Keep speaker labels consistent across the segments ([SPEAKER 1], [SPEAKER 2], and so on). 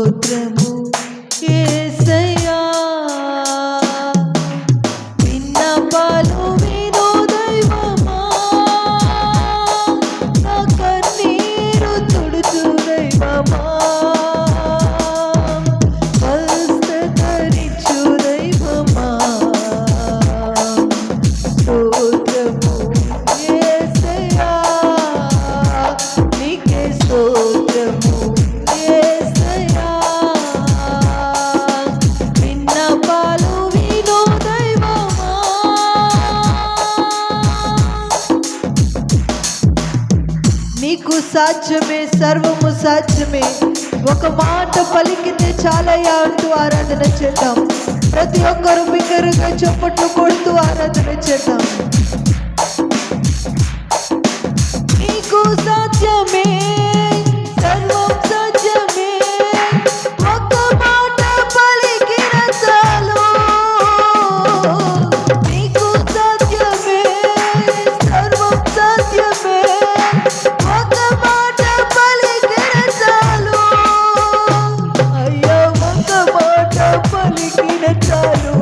[SPEAKER 1] స్తోత్రము యేసయ్యా విన్నపాలు విను దైవమా నా కన్నీరు తుడుచు దైవమా స్వస్థతనిచ్చు దైవమా స్తోత్రము యేసయ్యా నీకే స్తోత్రము యేసయ్యా విన్నపాలు విను దైవమా నీకు సాధ్యమే సర్వము సాధ్యమే ఒక మాట పలికితే చాలయ్యా అంటూ ఆరాధన చేద్దాం. ప్రతి ఒక్కరు బిగ్గరగా చప్పట్లు కొడుతూ ఆరాధన చేద్దాం. నీకు సాధ్యమే సర్వం సాధ్యమే ఒక మాట పలికిన చాలు. నీకు సాధ్యమే సర్వం సాధ్యమే ఒక మాట పలికిన చాలు. అయ్యా ఒక మాట పలికిన చాలు.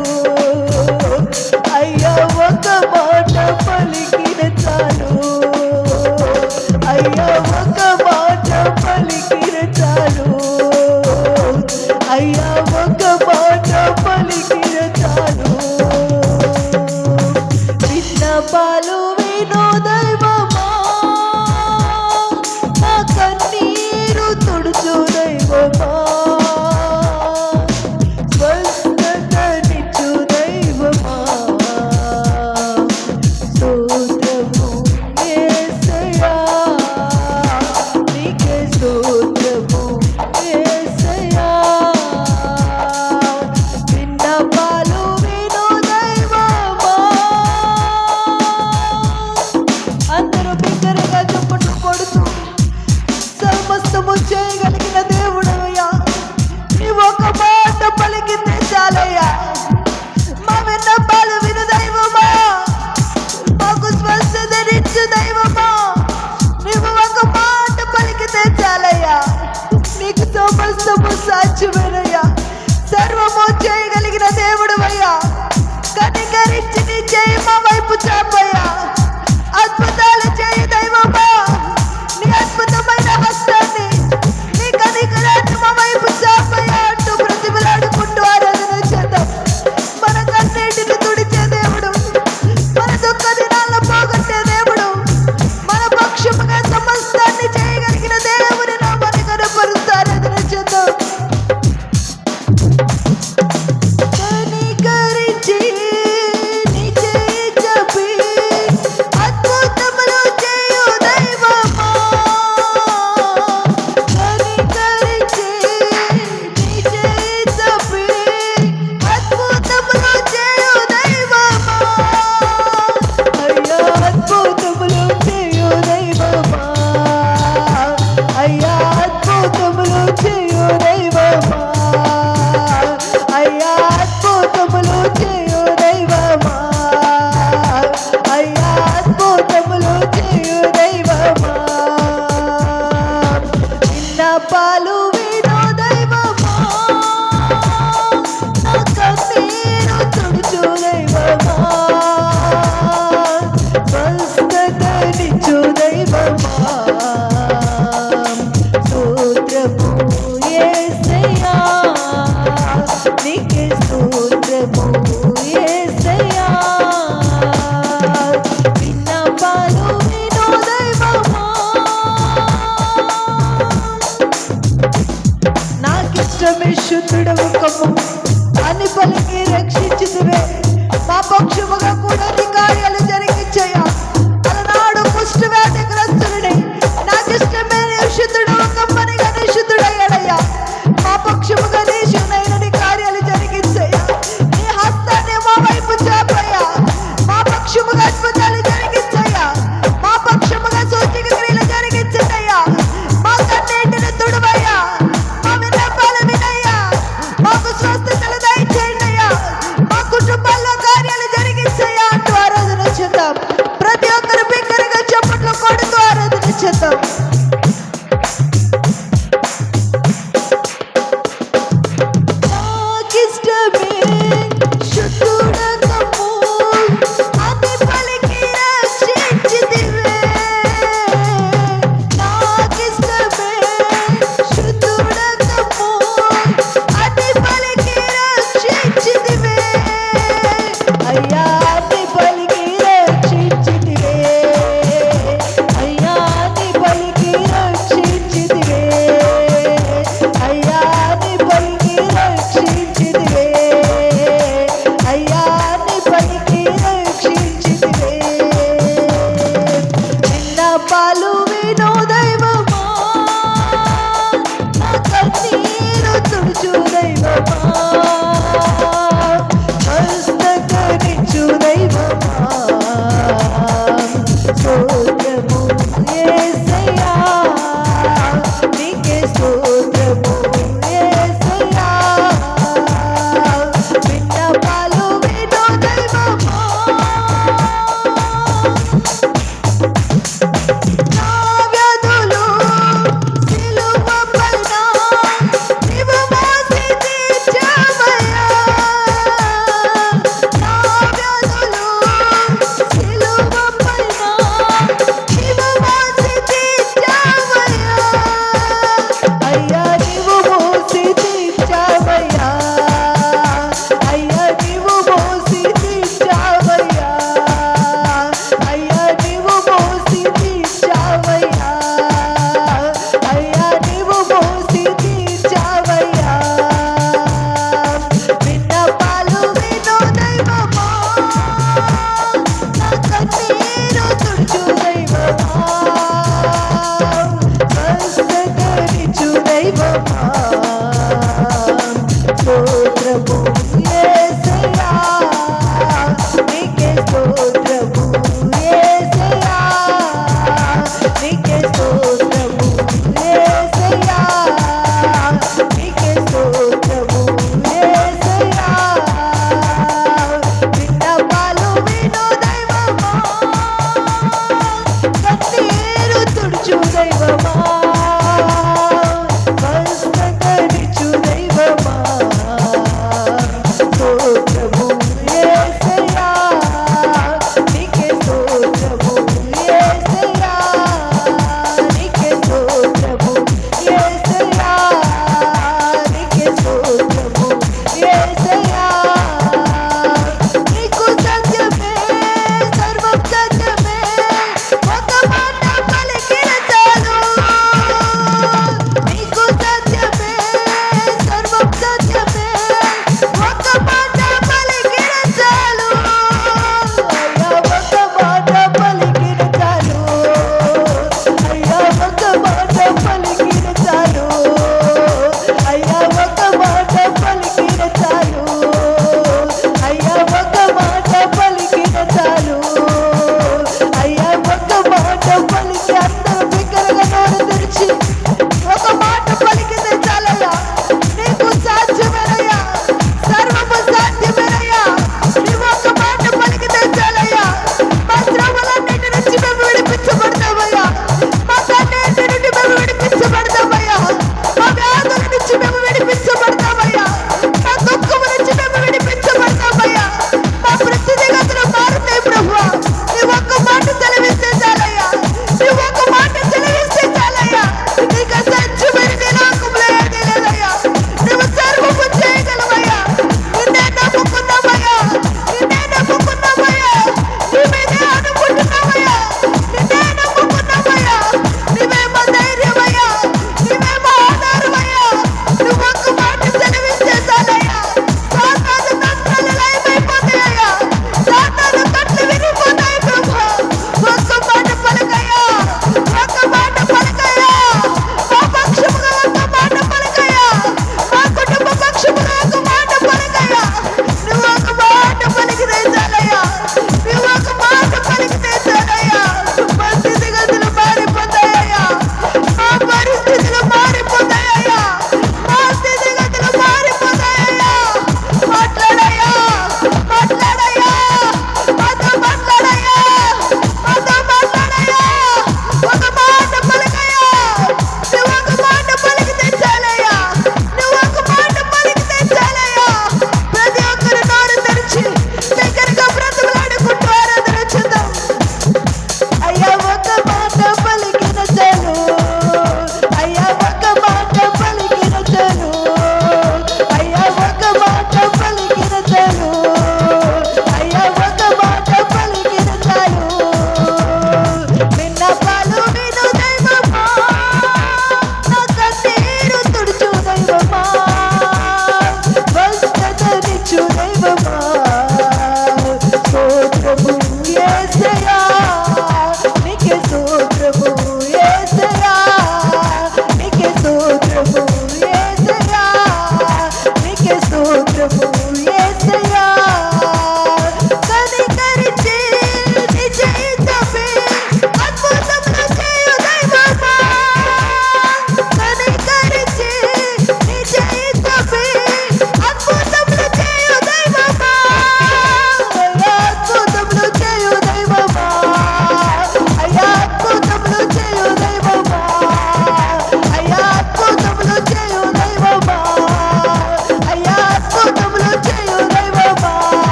[SPEAKER 1] అయ్యా ఒక మాట పలికిన చాలు. అయ్యా ఒక మాట పలికిన చాలు. అయ్యా ఒక మాట పలికిన చాలు. విన్నపాలు విను దైవమా నా కన్నీరు తుడుచు దైవమా స్వస్థతనిచ్చు దైవమా స్తోత్రము యేసయ్యా నీకే స్తోత్రము యేసయ్యా విన్నపాలు విను దైవమా. అందరూ బిగ్గరగా చప్పట్లు కొడుతూ సమస్తము చేయగలిగిన దేవుడవయ్యా నీవు ఒక మాట పలికితే చాలయ్యా. మా విన్నపాలు విను దైవమా మాకు స్వస్థతనిచ్చు దైవమా నీవు ఒక మాట పలికితే చాలయ్యా. నీకు సమస్తము సాధ్యమేనయ్యా. సర్వము చేయగలిగిన దేవుడవయ్యా. కనికరించి నీ చేయి మా వైపు చాపయ్యా. అద్భుతాలు చేయి దైవమా. నీ అద్భుతమైన హస్తాన్ని నీ కనికరాన్ని మా వైపు చాపయ్యా అంటూ ప్రతిమలాడుకుంటూ ఆరాధన చేద్దాం. మన కన్నీటిని తుడిచే దేవుడు, మన దుఃఖ దినాలను పోగొట్టే దేవుడు, మన పక్షముగా సమస్తాన్ని చేయగలిగిన దేవుని నామాన్ని కనపరుస్తూ ఆరాధన చేద్దాం. కనికరించి నీ చేయి చాపి అద్భుతములు చేయు దైవమా. కనికరించి నీ చేయి చాపి అద్భుతములు చేయు దైవమా. అయ్యా అద్భుతములు చేయు దైవమా. అయ్యా అద్భుతములు చేయు దైవమా. అయ్యా అద్భుతములు చేయు దైవమా. అయ్యా అద్భుతములు చేయు దైవమా. విన్నపాలు విను దైవమా నా కన్నీరు తుడుచు దైవమా స్వస్థతనిచ్చు దైవమా స్తోత్రము యేసయ్యా నీకే స్తోత్రము యేసయ్యా విన్నపాలు విను దైవమా. నాకిష్టమే శుద్ధుడవు కమ్ము అని పలికి రక్షించుదువే. మా పక్షముగా కూడా నీ కార్యాలు జరిగించయ్యా. అలనాడు కుష్టి వ్యాధిగ్రస్తుడిని నాకిష్టమే శుద్ధుడవు కమ్మని కానీ శుద్ధుడయ్యాడయ్యా. మా పక్షముగా నీ శునైన నీ కార్యాలు జరిగించయ్యా. నీ హస్తాన్ని మా వైపు చాపయ్యా. మా పక్షముగా అద్భుతాలు జరిగించయ్యా. మా పక్షముగా సూచక క్రియలు జరిగించయ్యా. మా కన్నీటిని తుడవయ్యా. మా విన్నపాలు వినయ్యా. మాకు స్వస్థతలు దయచేయండి అయ్యా. మా కుటుంబాల్లో కార్యాలు జరిగించయ్యా అంటూ ఆరాధన దైవమా స్తోత్రము యేసయ్యా నీకే స్తోత్రము యేసయ్యా నీకే స్తోత్రము యేసయ్యా నీకే స్తోత్రము యేసయ్యా విన్నపాలు విను దైవమా కన్నీరు తుడుచు దైవమా కష్ట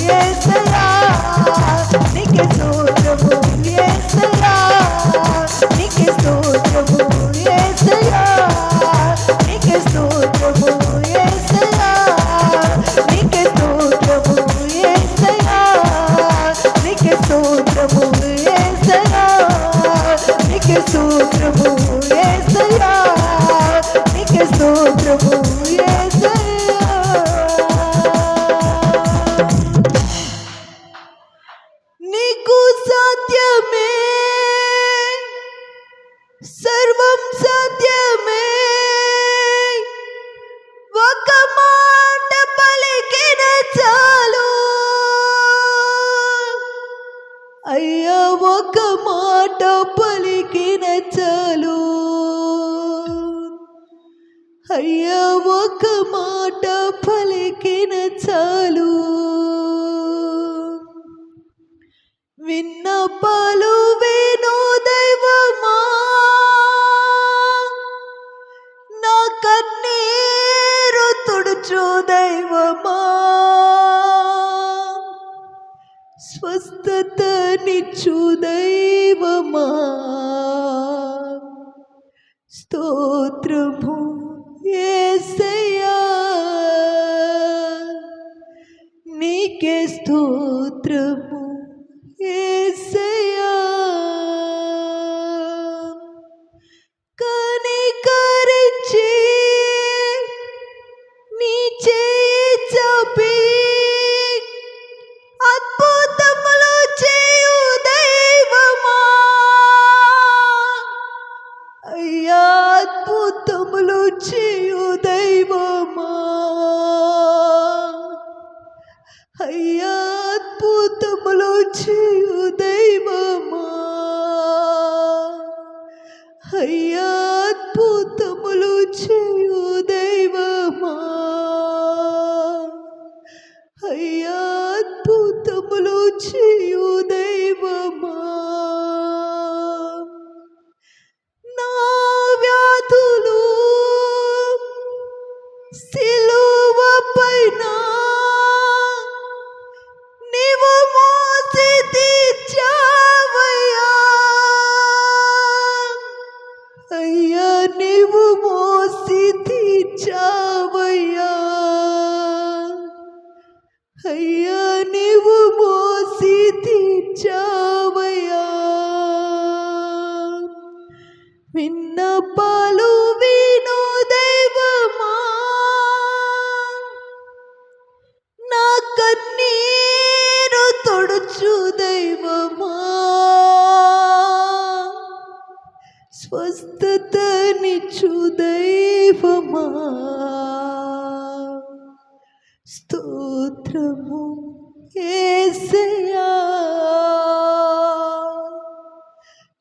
[SPEAKER 1] యేసయ్యా నీకే స్తోత్రము యేసయ్యా నీకే స్తోత్రము యేసయ్యా నీకే స్తోత్రము యేసయ్యా నీకే స్తోత్రము యేసయ్యా నీకే స్తోత్రము యేసయ్యా నీకే స్తోత్రము యేసయ్యా నీకే స్తోత్రము యేసయ్యా నీకు సాధ్యమే సర్వం సాధ్యమే ఒక మాట పలికిన చాలు అయ్యా ఒక మాట పలికిన చాలు అయ్యా ఒక మాట పలికిన చాలు విన్నపాలు విను దైవమా నా కన్నీరు తుడుచు దైవమా స్వస్థతనిచ్చు దైవమా స్తోత్రము యేసయ్యా నీకే స్తోత్రము యేసయ్యా కనికరించి నీ చేయి చాపి అద్భుతములు చేయు దైవమా అయ్యా అద్భుతములు చేయు దైవమా అయ్యా అద్భుతములు చేయు దైవమా అయ్యా అద్భుతములు చేయు దైవమా అయ్యా అద్భుతములు చేయు దైవమా నా వ్యాధులు సిలువ పైన నీవు మోసి తీర్చావయ్యా అయ్యా నీవు మోసి తీర్చావయ్యా అయ్యా నీవు మోసి తీర్చావయ్యా విన్నపాలు విను దైవమా నా కన్నీరు తుడుచు దైవమా స్వస్థతనిచ్చు దైవమా స్తోత్రము యేసయ్యా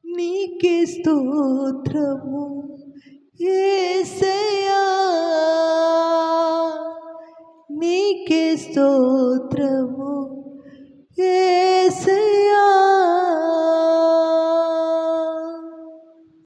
[SPEAKER 1] నీకే స్తోత్రము